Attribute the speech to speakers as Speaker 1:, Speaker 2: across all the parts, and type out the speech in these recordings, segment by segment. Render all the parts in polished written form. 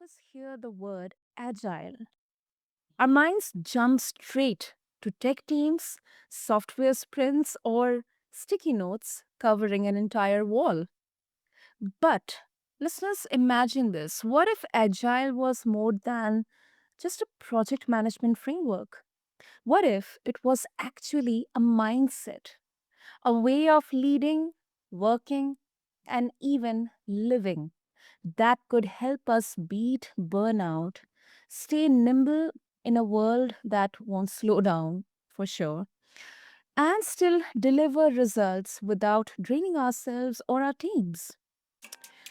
Speaker 1: us hear the word agile, our minds jump straight to tech teams, software sprints, or sticky notes covering an entire wall. But listeners, imagine this. What if agile was more than just a project management framework? What if it was actually a mindset, a way of leading, working, and even living that could help us beat burnout, stay nimble in a world that won't slow down for sure, and still deliver results without draining ourselves or our teams?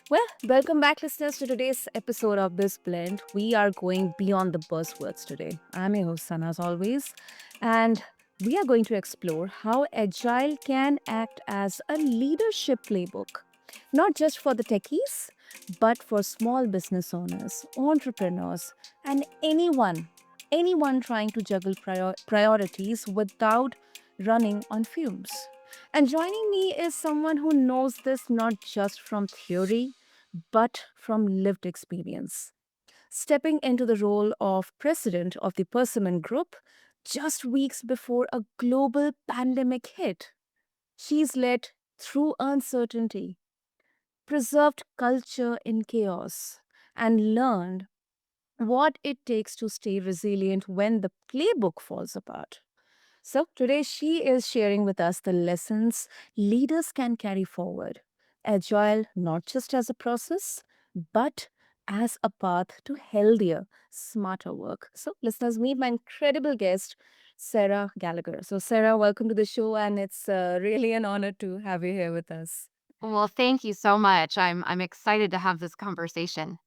Speaker 1: Well, welcome back, listeners, to today's episode of BizBlend. We are going beyond the buzzwords today. I'm your host, Sana, as always, and we are going to explore how Agile can act as a leadership playbook, not just for the techies, but for small business owners, entrepreneurs, and anyone trying to juggle priorities without running on fumes. And joining me is someone who knows this not just from theory, but from lived experience. Stepping into the role of president of the Persimmon Group just weeks before a global pandemic hit, she's led through uncertainty, preserved culture in chaos, and learned what it takes to stay resilient when the playbook falls apart. So, today she is sharing with us the lessons leaders can carry forward. Agile not just as a process, but as a path to healthier, smarter work. So, listeners, meet my incredible guest, Sara Gallagher. So, Sarah, welcome to the show, and it's really an honor to have you here with us.
Speaker 2: Well, thank you so much. I'm excited to have this conversation.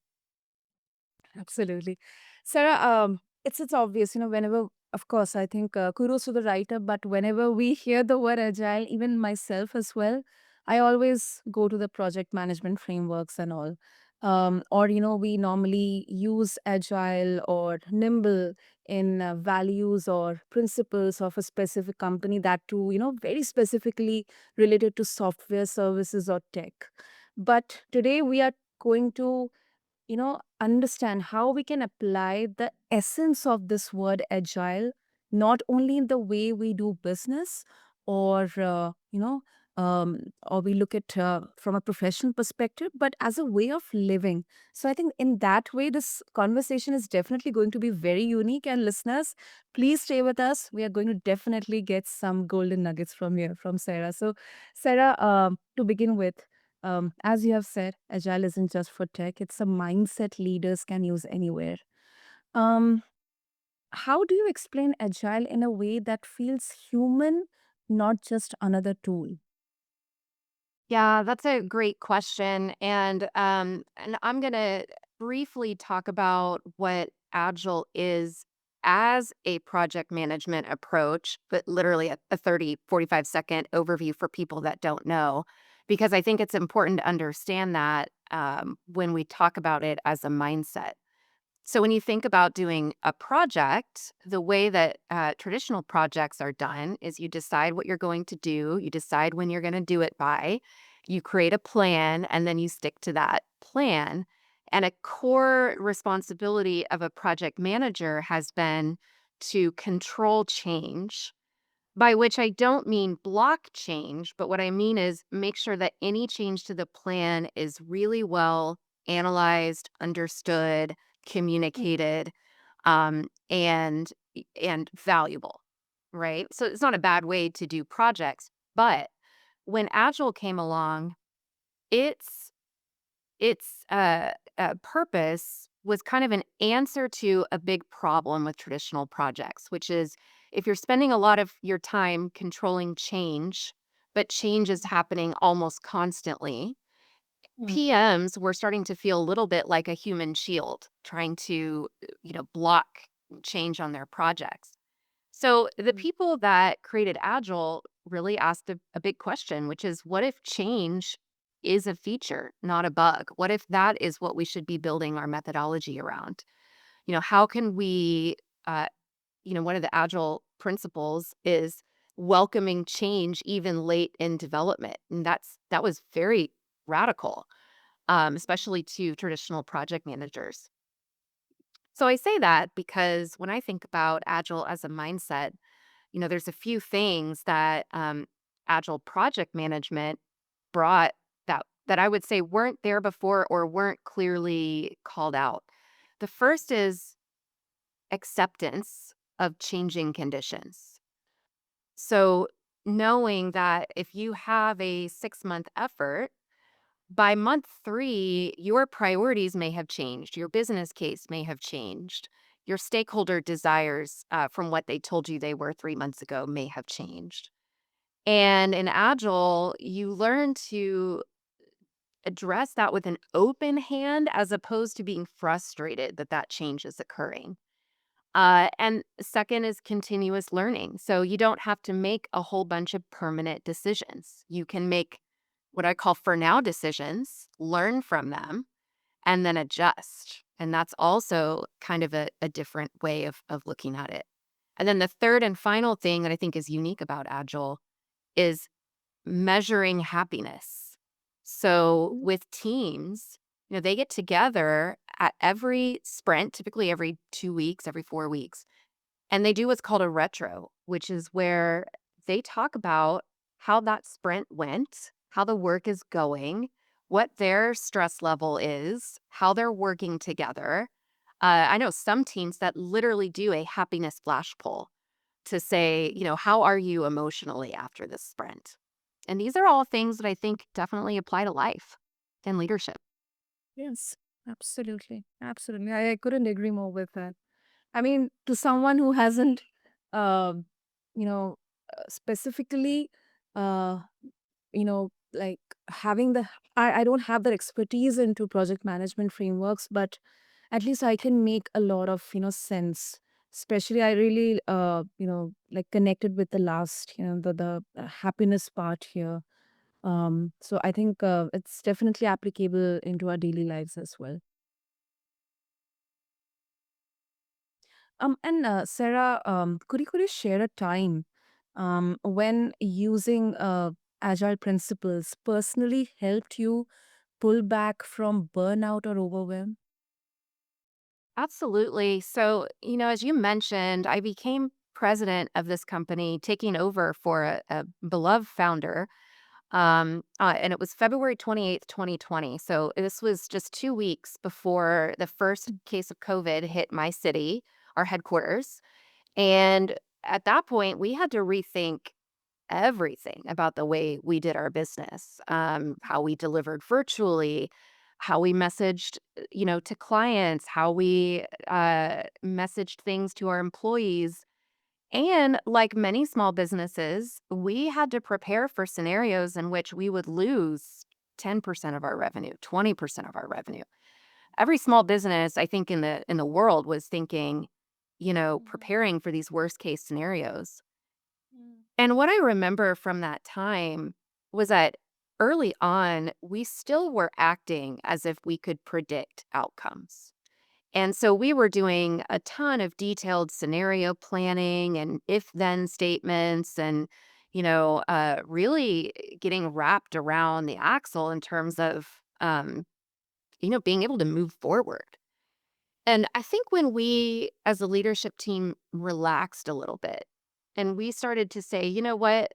Speaker 1: Absolutely. Sarah, it's obvious, whenever, of course, I think kudos to the writer, but whenever we hear the word agile, even myself as well, I always go to the project management frameworks and all. Or, we normally use agile or nimble in values or principles of a specific company that too, very specifically related to software services or tech. But today we are going to understand how we can apply the essence of this word agile, not only in the way we do business or, or we look at from a professional perspective, but as a way of living. So I think in that way, this conversation is definitely going to be very unique. And listeners, please stay with us. We are going to definitely get some golden nuggets from here, from Sarah. So, Sarah, to begin with, as you have said, Agile isn't just for tech, it's a mindset leaders can use anywhere. Um, how do you explain Agile in a way that feels human, not just another tool?
Speaker 2: Yeah, that's a great question, and I'm gonna briefly talk about what Agile is as a project management approach, but literally a 30, 45-second overview for people that don't know, because I think it's important to understand that when we talk about it as a mindset. So when you think about doing a project, the way that traditional projects are done is you decide what you're going to do, you decide when you're going to do it by, you create a plan, and then you stick to that plan. And a core responsibility of a project manager has been to control change, by which I don't mean block change, but what I mean is make sure that any change to the plan is really well analyzed, understood, communicated, and valuable, right? So it's not a bad way to do projects, but when Agile came along, its its purpose was kind of an answer to a big problem with traditional projects, which is if you're spending a lot of your time controlling change, but change is happening almost constantly,
Speaker 1: Mm,
Speaker 2: PMs were starting to feel a little bit like a human shield, trying to, block change on their projects. So the
Speaker 1: mm,
Speaker 2: people that created Agile really asked a big question, which is what if change is a feature, not a bug? What if that is what we should be building our methodology around? How can we, uh, one of the Agile principles is welcoming change even late in development. And that was very radical, especially to traditional project managers. So I say that because when I think about Agile as a mindset, there's a few things that Agile project management brought that I would say weren't there before or weren't clearly called out. The first is acceptance of changing conditions. So knowing that if you have a 6-month effort, by month 3, your priorities may have changed, your business case may have changed, your stakeholder desires from what they told you they were 3 months ago may have changed. And in Agile, you learn to address that with an open hand as opposed to being frustrated that that change is occurring. And second is continuous learning. So you don't have to make a whole bunch of permanent decisions. You can make what I call for now decisions, learn from them, and then adjust. And that's also kind of a different way of looking at it. And then the third and final thing that I think is unique about Agile is measuring happiness. So with teams, they get together at every sprint, typically every 2 weeks, every 4 weeks, and they do what's called a retro, which is where they talk about how that sprint went, how the work is going, what their stress level is, how they're working together. I know some teams that literally do a happiness flash poll to say, how are you emotionally after this sprint? And these are all things that I think definitely apply to life and leadership.
Speaker 1: Yes, absolutely. Absolutely. I couldn't agree more with that. I mean, to someone who hasn't, uh, you know, specifically, uh, like having I don't have that expertise into project management frameworks, but at least I can make a lot of, sense. Especially, I really, like connected with the last, the happiness part here. So I think it's definitely applicable into our daily lives as well. And Sarah, could you share a time when using agile principles personally helped you pull back from burnout or overwhelm?
Speaker 2: Absolutely. So, as you mentioned, I became president of this company, taking over for a beloved founder. And it was February 28th, 2020. So this was just 2 weeks before the first case of COVID hit my city, our headquarters. And at that point, we had to rethink everything about the way we did our business, how we delivered virtually, how we messaged, to clients, how we messaged things to our employees. And like many small businesses, we had to prepare for scenarios in which we would lose 10% of our revenue, 20% of our revenue. Every small business, I think in the world was thinking, preparing for these worst case scenarios. And what I remember from that time was that early on, we still were acting as if we could predict outcomes. And so we were doing a ton of detailed scenario planning and if then statements and, really getting wrapped around the axle in terms of, being able to move forward. And I think when we as a leadership team relaxed a little bit and we started to say, you know what,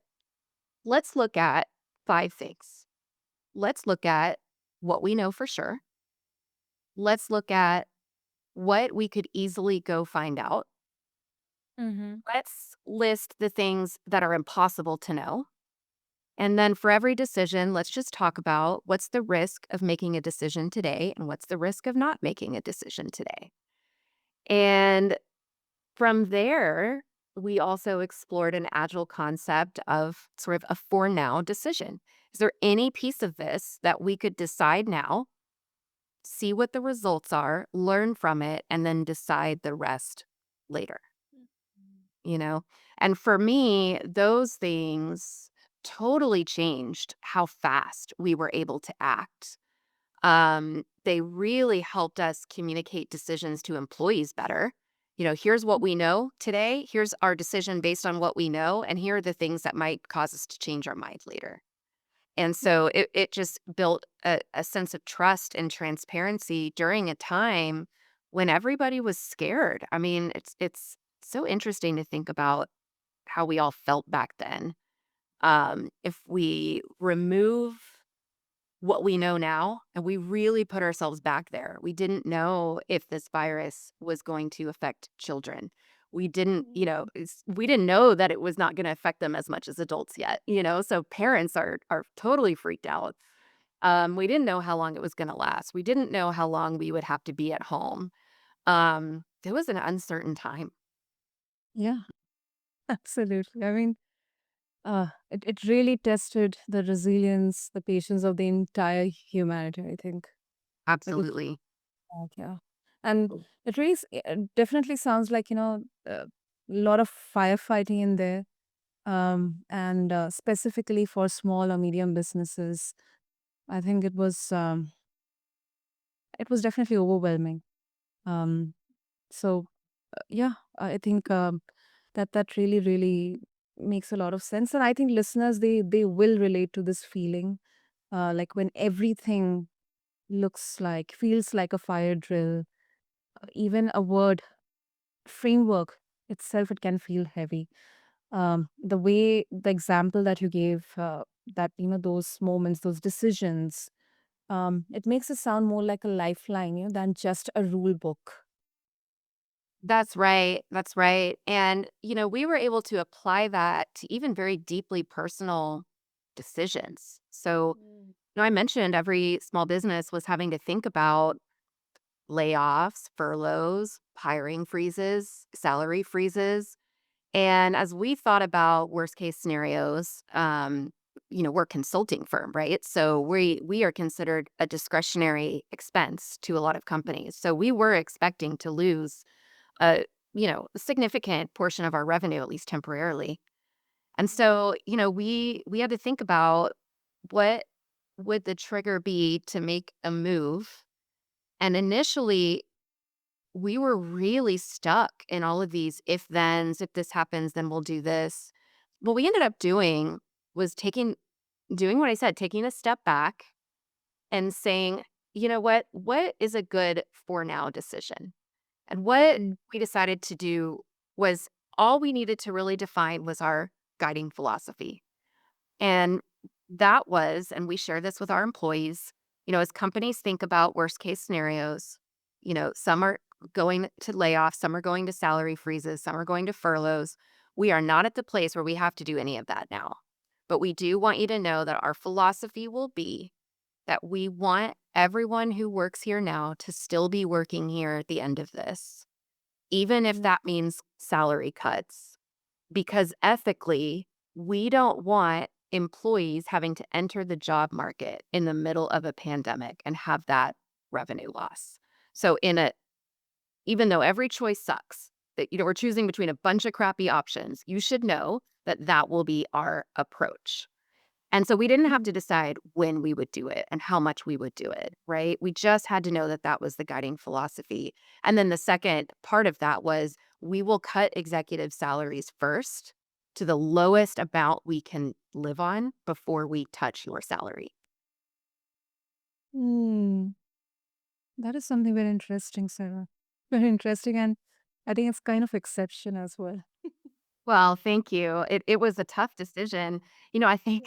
Speaker 2: let's look at 5 things. Let's look at what we know for sure. Let's look at what we could easily go find out.
Speaker 1: Mm-hmm.
Speaker 2: Let's list the things that are impossible to know. And then for every decision, let's just talk about what's the risk of making a decision today and what's the risk of not making a decision today. And from there, we also explored an agile concept of sort of a for now decision. Is there any piece of this that we could decide now, see what the results are, learn from it, and then decide the rest later? you know? And for me, those things totally changed how fast we were able to act. They really helped us communicate decisions to employees better. Here's what we know today. Here's our decision based on what we know. And here are the things that might cause us to change our mind later. And so it just built a sense of trust and transparency during a time when everybody was scared. I mean, it's so interesting to think about how we all felt back then. If we remove what we know now and we really put ourselves back there, we didn't know if this virus was going to affect children. We didn't, we didn't know that it was not going to affect them as much as adults yet, so parents are totally freaked out. We didn't know how long it was going to last. We didn't know how long we would have to be at home. It was an uncertain time.
Speaker 1: Yeah, absolutely. I mean, it really tested the resilience, the patience of the entire humanity, I think. Because,
Speaker 2: Absolutely.
Speaker 1: yeah. And it really definitely sounds like, a lot of firefighting in there. And specifically for small or medium businesses, I think it was definitely overwhelming. Um, so yeah, I think that really really makes a lot of sense, and I think listeners they will relate to this feeling, like when everything looks like feels like a fire drill, even a word framework itself it can feel heavy. The way the example that you gave, that those moments, those decisions, it makes it sound more like a lifeline, than just a rule book.
Speaker 2: That's right. That's right. And, we were able to apply that to even very deeply personal decisions. So,
Speaker 1: Mm.
Speaker 2: I mentioned every small business was having to think about layoffs, furloughs, hiring freezes, salary freezes. And as we thought about worst case scenarios, we're a consulting firm, right? So we are considered a discretionary expense to a lot of companies. So we were expecting to lose a a significant portion of our revenue, at least temporarily. And so, we had to think about what would the trigger be to make a move. And initially, we were really stuck in all of these if thens. If this happens, then we'll do this. What we ended up doing was doing what I said, taking a step back and saying, what is a good for now decision? And what
Speaker 1: Mm.
Speaker 2: we decided to do was all we needed to really define was our guiding philosophy. And that was, and we share this with our employees, as companies think about worst case scenarios, some are going to layoffs, some are going to salary freezes, some are going to furloughs. We are not at the place where we have to do any of that now. But we do want you to know that our philosophy will be that we want everyone who works here now to still be working here at the end of this, even if
Speaker 1: Mm.
Speaker 2: that means salary cuts, because ethically, we don't want employees having to enter the job market in the middle of a pandemic and have that revenue loss. So even though every choice sucks, that we're choosing between a bunch of crappy options, you should know that that will be our approach. And so we didn't have to decide when we would do it and how much we would do it, right? We just had to know that that was the guiding philosophy. And then the second part of that was we will cut executive salaries first to the lowest amount we can live on before we touch your salary.
Speaker 1: Mm. That is something very interesting, Sarah. Very interesting, and I think it's kind of exception as well.
Speaker 2: Well, thank you. It was a tough decision. I
Speaker 1: Yeah.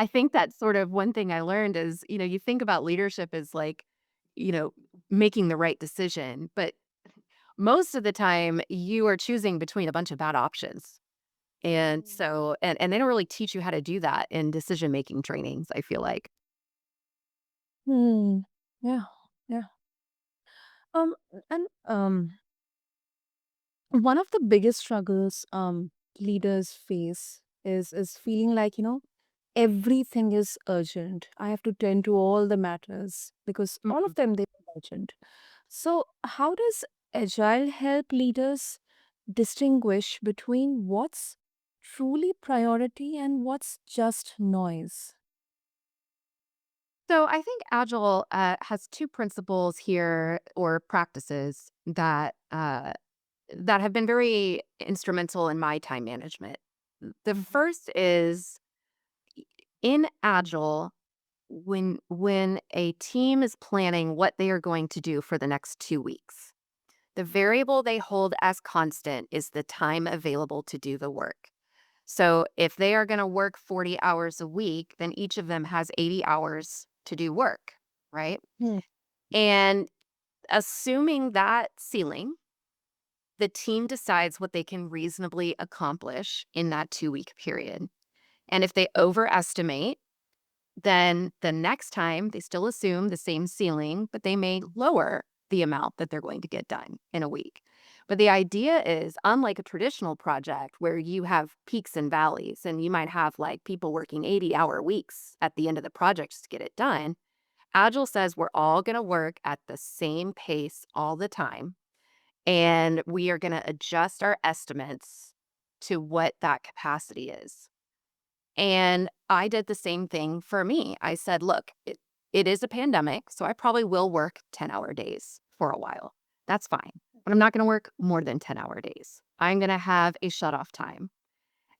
Speaker 2: think that's sort of one thing I learned is, you think about leadership as like, you know, making the right decision, but most of the time you are choosing between a bunch of bad options. And
Speaker 1: Mm.
Speaker 2: so and they don't really teach you how to do that in decision-making trainings, I feel like.
Speaker 1: Hmm. Yeah. Yeah. Um. And one of the biggest struggles leaders face is feeling like everything is urgent. I have to tend to all the matters because all
Speaker 2: Mhm.
Speaker 1: of them they are urgent. So how does Agile help leaders distinguish between what's truly priority and what's just noise?
Speaker 2: So I think Agile has two principles here or practices that have been very instrumental in my time management. The
Speaker 1: Mhm.
Speaker 2: first is in Agile, when a team is planning what they are going to do for the next 2 weeks, The variable they hold as constant is the time available to do the work. So if they are going to work 40 hours a week, then each of them has 80 hours to do work, right?
Speaker 1: Hmm.
Speaker 2: And assuming that ceiling, the team decides what they can reasonably accomplish in that 2 week period. And if they overestimate, then the next time they still assume the same ceiling, but they may lower the amount that they're going to get done in a week. But the idea is, unlike a traditional project where you have peaks and valleys, and you might have like people working 80-hour weeks at the end of the project just to get it done, Agile says we're all going to work at the same pace all the time. And we are going to adjust our estimates to what that capacity is. And I did the same thing for me. I said, look, it is a pandemic, so I probably will work 10-hour days for a while. That's fine. But I'm not going to work more than 10-hour days. I'm going to have a shut off time.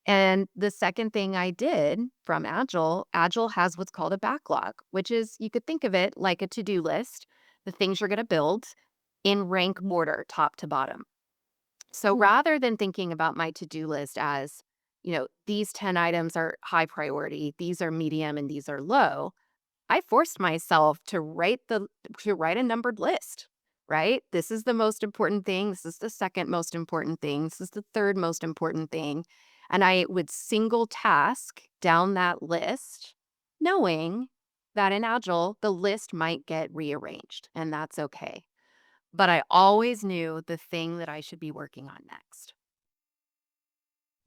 Speaker 2: And the second thing I did from Agile, Agile has what's called a backlog, which is you could think of it like a to do list, the things you're going to build in rank order, top to bottom. So
Speaker 1: Hmm.
Speaker 2: rather than thinking about my to-do list as, these 10 items are high priority, these are medium, and these are low, I forced myself to write a numbered list, right? This is the most important thing, this is the second most important thing, this is the third most important thing. And I would single task down that list, knowing that in Agile, the list might get rearranged, and that's okay. But I always knew the thing that I should be working on next.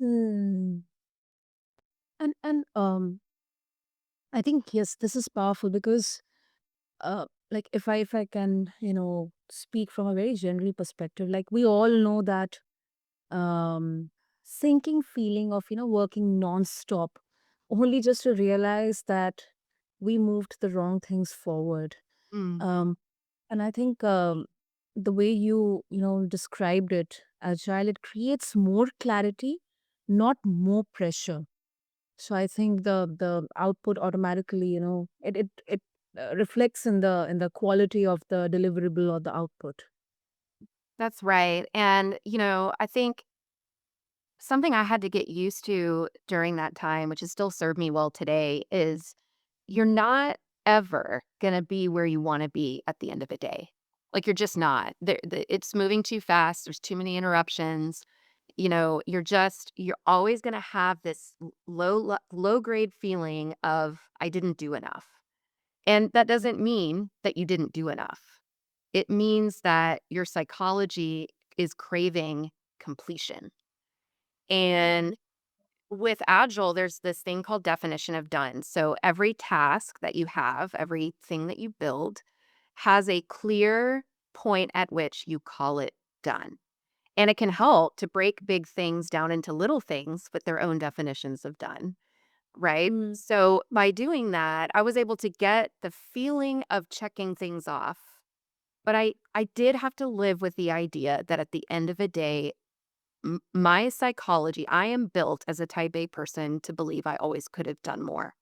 Speaker 1: Hmm. And I think yes, this is powerful because like if I can, speak from a very general perspective, like we all know that um sinking feeling of, working non-stop only just to realize that we moved the wrong things forward.
Speaker 2: Mm,
Speaker 1: Um and I think the way you described it, agile, it creates more clarity, not more pressure. So I think the output automatically, it reflects in the quality of the deliverable or the output.
Speaker 2: that's right. And, I think something I had to get used to during that time, which has still served me well today, is you're not ever going to be where you want to be at the end of a day. Like you're just not. It's moving too fast. There's too many interruptions. You're always going to have this low grade feeling of I didn't do enough. And that doesn't mean that you didn't do enough. It means that your psychology is craving completion. And with Agile, there's this thing called definition of done. So every task that you have, everything that you build, has a clear point at which you call it done. And it can help to break big things down into little things with their own definitions of done. Right.
Speaker 1: Mm.
Speaker 2: So by doing that, I was able to get the feeling of checking things off. But I did have to live with the idea that at the end of a day, my psychology, I am built as a type A person to believe I always could have done more.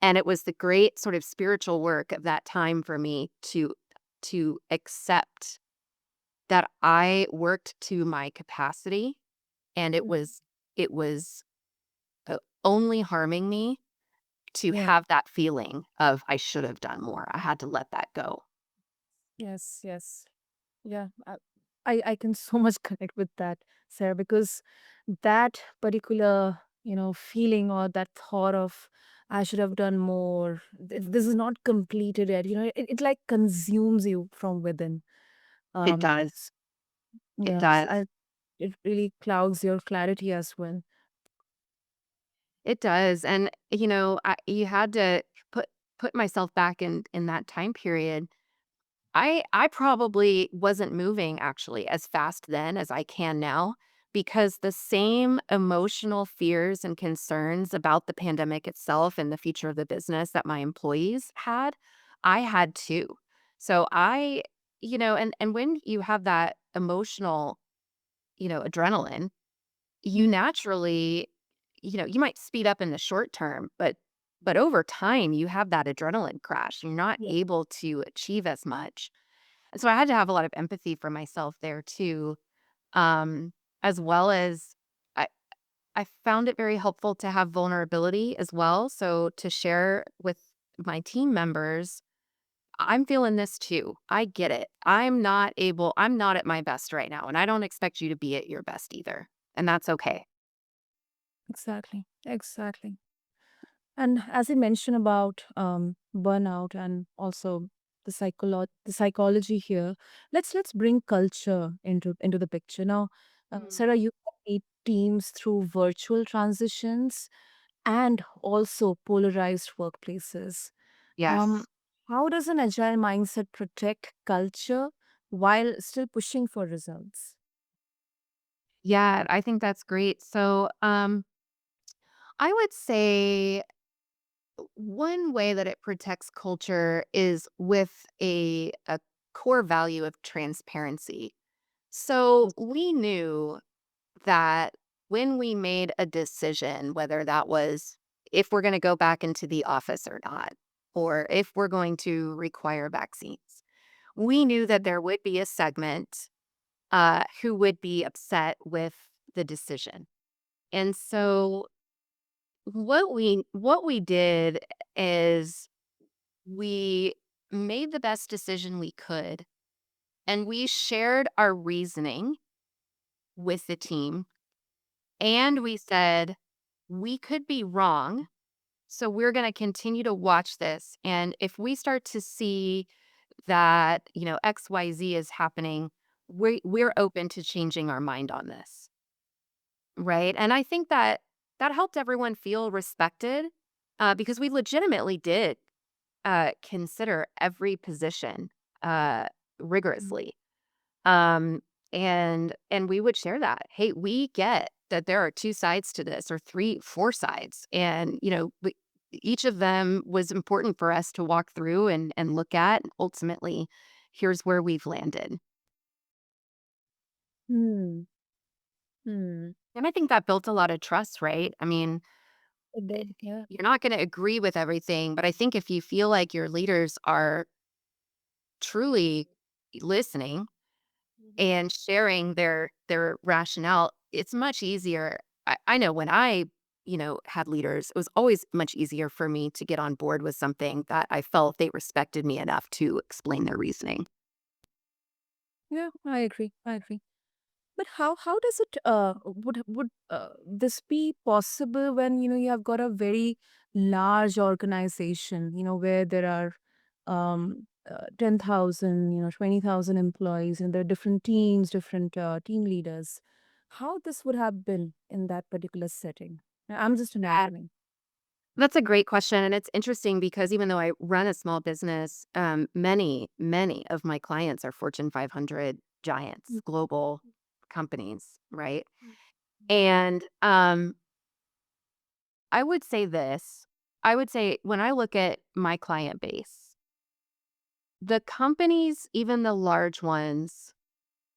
Speaker 2: And it was the great sort of spiritual work of that time for me to accept that I worked to my capacity, and it was only harming me to
Speaker 1: Yeah.
Speaker 2: have that feeling of I should have done more. I had to let that go.
Speaker 1: Yes. Yes. Yeah. I can so much connect with that, Sarah, because that particular, feeling or that thought of I should have done more. This is not completed yet. It like consumes you from within.
Speaker 2: It
Speaker 1: Um.
Speaker 2: does. It
Speaker 1: Yes.
Speaker 2: does.
Speaker 1: It really clouds your clarity as well.
Speaker 2: It does. And you had to put myself back in that time period. I probably wasn't moving actually as fast then as I can now because the same emotional fears and concerns about the pandemic itself and the future of the business that my employees had, I had too. So and when you have that emotional, adrenaline, you naturally, you might speed up in the short term, but over time you have that adrenaline crash. You're not
Speaker 1: Yeah.
Speaker 2: able to achieve as much. So I had to have a lot of empathy for myself there too, um, as well as I I found it very helpful to have vulnerability as well. So to share with my team members, I'm feeling this too. I get it. I'm not at my best right now, and I don't expect you to be at your best either. And that's okay.
Speaker 1: Exactly. Exactly. And as I mentioned about burnout and also the psychology here, let's bring culture into the picture now.
Speaker 2: Mm.
Speaker 1: Sarah, you lead teams through virtual transitions and also polarized workplaces. Um,
Speaker 2: Yes.
Speaker 1: how does an agile mindset protect culture while still pushing for results?
Speaker 2: Yeah, I think that's great. So, I would say one way that it protects culture is with a core value of transparency. So we knew that when we made a decision, whether that was if we're going to go back into the office or not, or if we're going to require vaccines, we knew that there would be a segment who would be upset with the decision. And so what we did is we made the best decision we could, and we shared our reasoning with the team, and we said we could be wrong, so we're going to continue to watch this, and if we start to see that, XYZ is happening, we're open to changing our mind on this. Right, and I think that that helped everyone feel respected, because we legitimately did, consider every position, uh,
Speaker 1: Mm.
Speaker 2: rigorously, and we would share that, "Hey, we get that there are 2 sides to this or 3, 4 sides, and, each of them was important for us to walk through and look at, and ultimately, here's where we've landed."
Speaker 1: Hmm. Hmm.
Speaker 2: And I think that built a lot of trust, right? I mean,
Speaker 1: It
Speaker 2: eh,
Speaker 1: did, yeah.
Speaker 2: you're not gonna agree with everything, but I think if you feel like your leaders are truly listening and sharing their rationale, it's much easier. I know when I, had leaders, it was always much easier for me to get on board with something that I felt they respected me enough to explain their reasoning.
Speaker 1: Yeah, I agree. I agree. But how does it would this be possible when you have got a very large organization, where there are 10,000, 20,000 employees, and there are different teams, different team leaders. How this would have been in that particular setting? I'm just
Speaker 2: Yeah.
Speaker 1: imagining.
Speaker 2: That's a great question. And it's interesting because even though I run a small business, many of my clients are Fortune 500 giants, global companies, right? And I would say this. I would say when I look at my client base, the companies, even the large ones,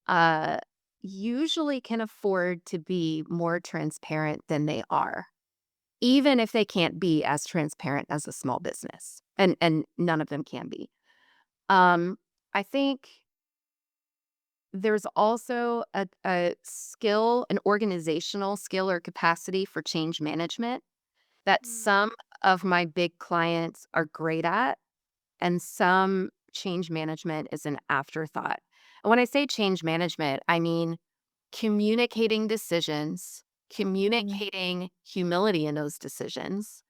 Speaker 2: uh, usually can afford to be more transparent than they are, even if they can't be as transparent as a small business. And none of them can be. Um, I think there's also a skill, an organizational skill or capacity for change management that some of my big clients are great at, and some change management is an afterthought. And when I say change management, I mean communicating decisions,
Speaker 1: Mm.
Speaker 2: communicating humility in those decisions,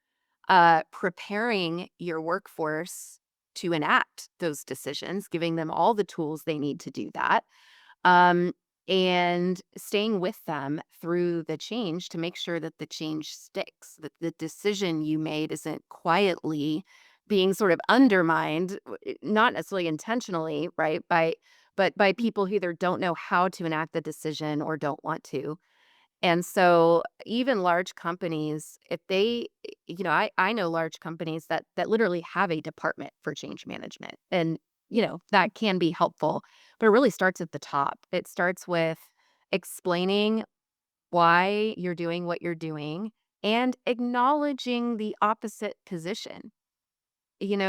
Speaker 2: preparing your workforce to enact those decisions, giving them all the tools they need to do that, um, and staying with them through the change to make sure that the change sticks, that the decision you made isn't quietly being sort of undermined, not necessarily intentionally, right? But by people who either don't know how to enact the decision or don't want to. And so even large companies, if they, I know large companies that literally have a department for change management. And, that can be helpful, but it really starts at the top. It starts with explaining why you're doing what you're doing and acknowledging the opposite position.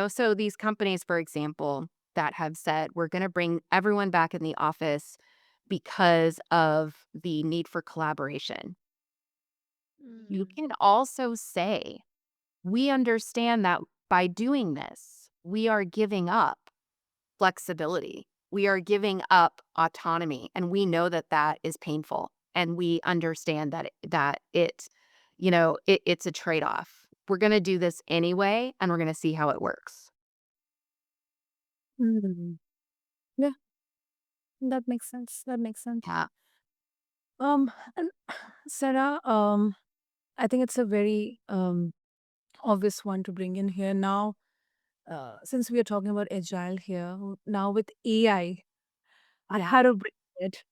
Speaker 2: So these companies, for example, that have said, we're going to bring everyone back in the office because of the need for collaboration. You
Speaker 1: Mm.
Speaker 2: can also say, we understand that by doing this, we are giving up flexibility. We are giving up autonomy, and we know that that is painful, and we understand that it's a trade-off. We're going to do this anyway, and we're going to see how it works.
Speaker 1: Mm. Yeah, that makes sense. That makes sense.
Speaker 2: Yeah.
Speaker 1: And Sarah, I think it's a very obvious one to bring in here now. Since we are talking about agile here, now with AI, I
Speaker 2: Yeah.
Speaker 1: had to bring it.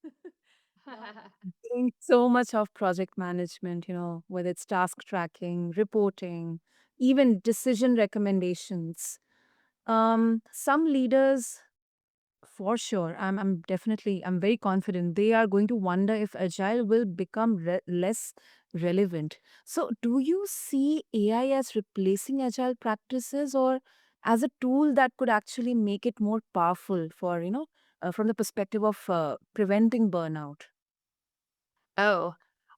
Speaker 1: Now, doing so much of project management, whether it's task tracking, reporting, even decision recommendations. Some leaders, for sure, I'm very confident they are going to wonder if agile will become less relevant. So, do you see AI as replacing agile practices or as a tool that could actually make it more powerful for, from the perspective of preventing burnout?
Speaker 2: Oh,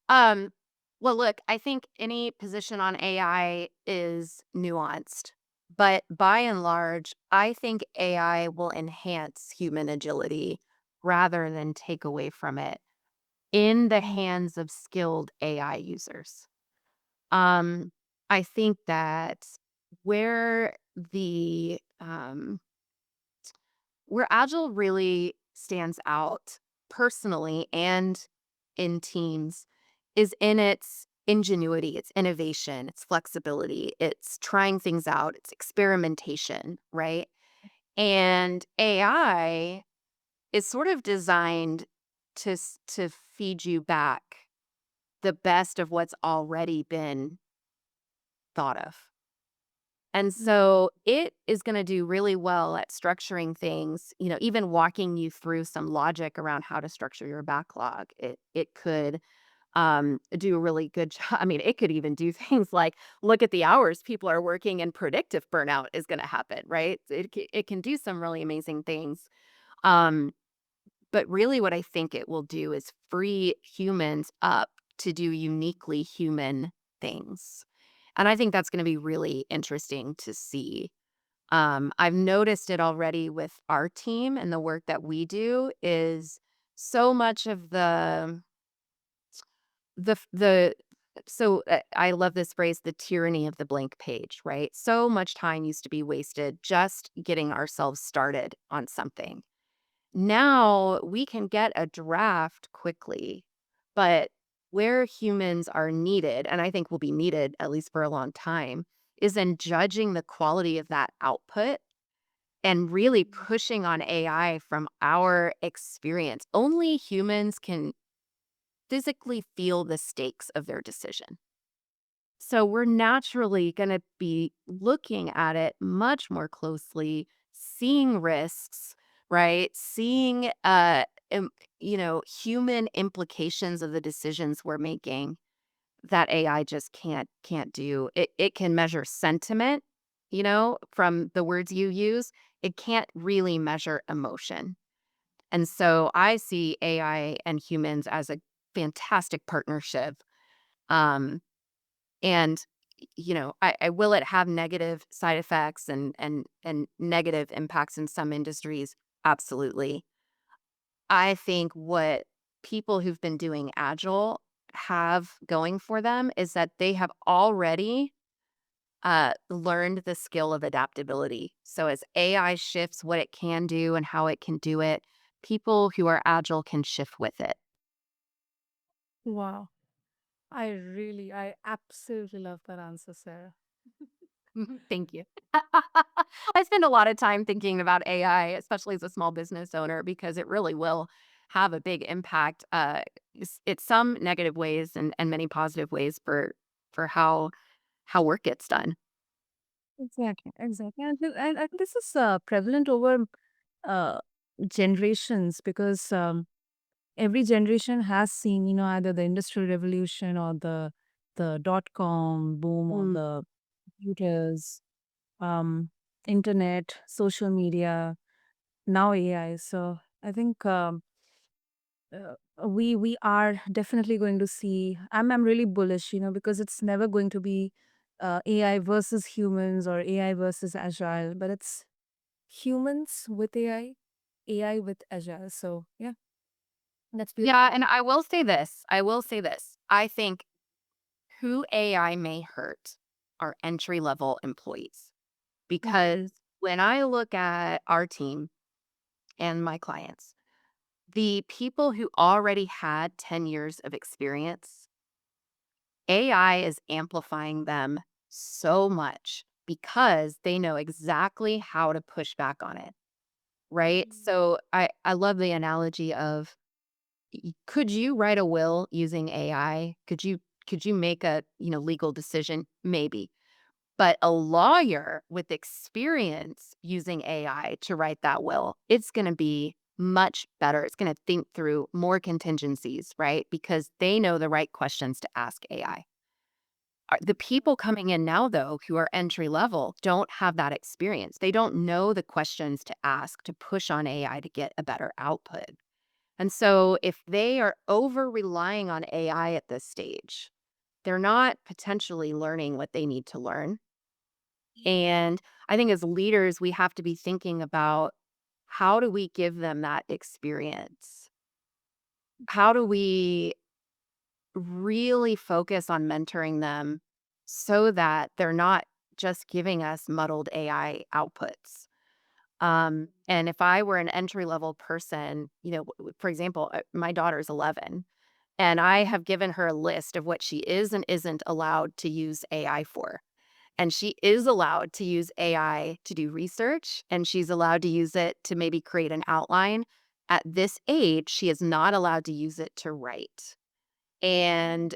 Speaker 2: um, well, look, I think any position on AI is nuanced, but by and large, I think AI will enhance human agility rather than take away from it in the
Speaker 1: Mm.
Speaker 2: hands of skilled AI users. Um, I think that where where Agile really stands out personally and in teams is in its ingenuity, its innovation, its flexibility, it's trying things out, it's experimentation, right? And AI is sort of designed to feed you back the best of what's already been thought of. And so it is going to do really well at structuring things, even walking you through some logic around how to structure your backlog. It could do a really good job. I mean, it could even do things like look at the hours people are working and predict if burnout is going to happen, right? It can do some really amazing things. Um, but really, what I think it will do is free humans up to do uniquely human things. And I think that's going to be really interesting to see. I've noticed it already with our team and the work that we do is so much of the so I love this phrase, the tyranny of the blank page, right? So much time used to be wasted just getting ourselves started on something. Now we can get a draft quickly, but where humans are needed, and I think will be needed at least for a long time, is in judging the quality of that output and really pushing on AI from our experience. Only humans can physically feel the stakes of their decision. So we're naturally going to be looking at it much more closely, seeing risks, right? Seeing human implications of the decisions we're making that AI just can't do. It can measure sentiment, from the words you use. It can't really measure emotion. And so I see AI and humans as a fantastic partnership. Um, and I will it have negative side effects and negative impacts in some industries? Absolutely. I think what people who've been doing agile have going for them is that they have already learned the skill of adaptability. So as AI shifts what it can do and how it can do it, people who are agile can shift with it.
Speaker 1: Wow. I absolutely love that answer, Sarah.
Speaker 2: Mhm. Thank you. I spend a lot of time thinking about AI, especially as a small business owner, because it really will have a big impact. It's some negative ways and many positive ways for how work gets done.
Speaker 1: Exactly, exactly. And this is prevalent over uh, generations because every generation has seen, either the industrial revolution or the dot-com boom or
Speaker 2: Mm.
Speaker 1: the computers, um, internet, social media. now AI. So I think we are definitely going to see. I'm really bullish, because it's never going to be AI versus humans or AI versus agile, but it's humans with AI, AI with agile. So yeah, that's
Speaker 2: Yeah,
Speaker 1: beautiful.
Speaker 2: and I will say this. I will say this. I think who AI may hurt are entry level employees
Speaker 1: Okay.
Speaker 2: because when I look at our team and my clients, the people who already had 10 years of experience, AI is amplifying them so much because they know exactly how to push back on it, right? So I love the analogy of could you write a will using AI? Could you make a, legal decision? Maybe. But a lawyer with experience using AI to write that will, it's going to be much better. It's going to think through more contingencies, right? Because they know the right questions to ask AI. The people coming in now, though, who are entry level, don't have that experience. They don't know the questions to ask to push on AI to get a better output. And so, if they are over relying on AI at this stage, they're not potentially learning what they need to learn. And I think as leaders, we have to be thinking about how do we give them that experience? How do we really focus on mentoring them so that they're not just giving us muddled AI outputs? And if I were an entry level person, for example, my daughter's 11, and I have given her a list of what she is and isn't allowed to use AI for. And she is allowed to use AI to do research, and she's allowed to use it to maybe create an outline. At this age, she is not allowed to use it to write. And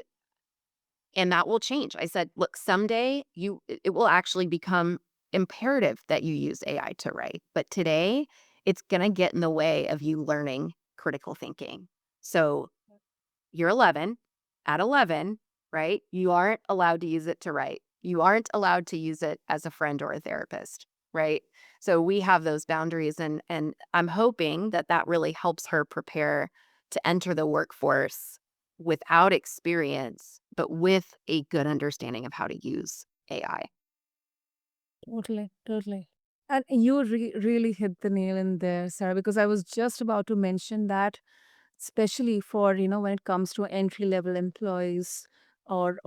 Speaker 2: that will change. I said, "Look, someday it will actually become imperative that you use AI to write. But today, it's going to get in the way of you learning critical thinking." So you're 11. At 11, right? You aren't allowed to use it to write. You aren't allowed to use it as a friend or a therapist, right? So we have those boundaries, and I'm hoping that that really helps her prepare to enter the workforce without experience, but with a good understanding of how to use AI.
Speaker 1: Totally, totally. And you really hit the nail in there, Sarah, because I was just about to mention that, especially for, when it comes to entry level employees or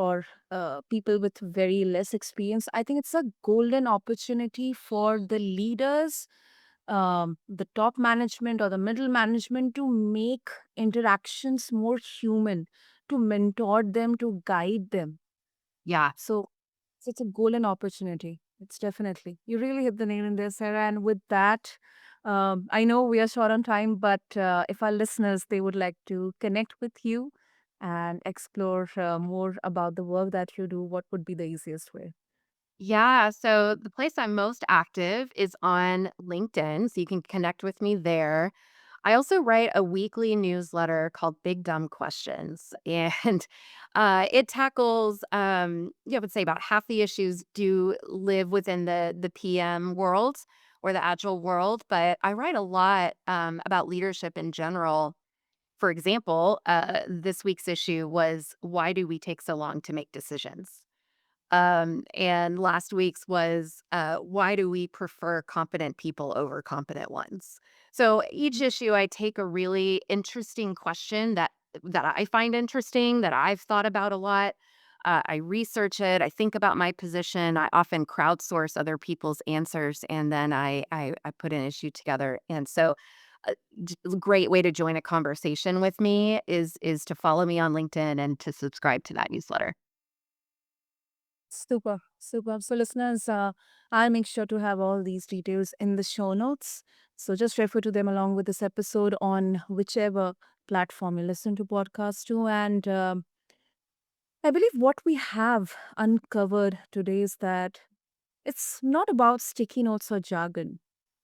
Speaker 1: people with very less experience. I think it's a golden opportunity for the leaders, the top management or the middle management, to make interactions more human, to mentor them, to guide them.
Speaker 2: Yeah.
Speaker 1: So it's a golden opportunity. It's definitely. You really hit the nail in there, Sarah. And with that, I know we are short on time, but if our listeners, they would like to connect with you and explore more about the work that you do, what would be the easiest way?
Speaker 2: Yeah. So the place I'm most active is on LinkedIn. So you can connect with me there. I also write a weekly newsletter called Big Dumb Questions, and it tackles, I would say about half the issues do live within the PM world or the agile world, but I write a lot about leadership in general. For example, this week's issue was why do we take so long to make decisions? And last week's was why do we prefer competent people over competent ones? So each issue, I take a really interesting question that I find interesting, that I've thought about a lot. I research it. I think about my position. I often crowdsource other people's answers, and then I put an issue together. And so, a great way to join a conversation with me is to follow me on LinkedIn and to subscribe to that newsletter.
Speaker 1: Super, super. So, listeners, I'll make sure to have all these details in the show notes. So, just refer to them along with this episode on whichever platform you listen to podcasts to. And I believe what we have uncovered today is that it's not about sticky notes or jargon.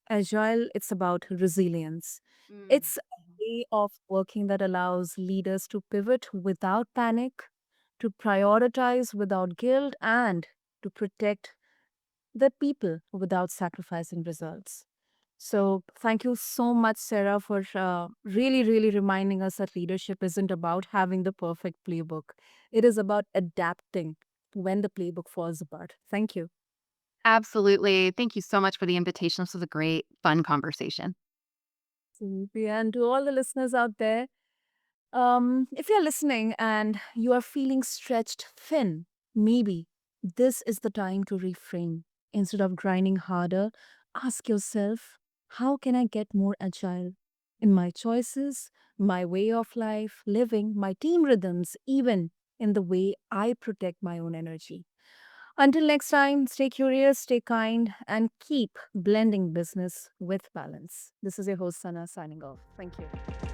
Speaker 1: Agile, it's about resilience.
Speaker 2: Mm.
Speaker 1: It's a way of working that allows leaders to pivot without panic, to prioritize without guilt, and to protect the people without sacrificing results. So, thank you so much, Sarah, for really, really reminding us that leadership isn't about having the perfect playbook. It is about adapting when the playbook falls apart. Thank you.
Speaker 2: Absolutely. Thank you so much for the invitation. This was a great, fun conversation.
Speaker 1: Absolutely. And to all the listeners out there, if you're listening and you are feeling stretched thin, maybe this is the time to reframe. Instead of grinding harder, ask yourself, how can I get more agile in my choices, my way of life, living, my team rhythms, even in the way I protect my own energy? Until next time, stay curious, stay kind, and keep blending business with balance. This is your host, Sana, signing off. Thank you.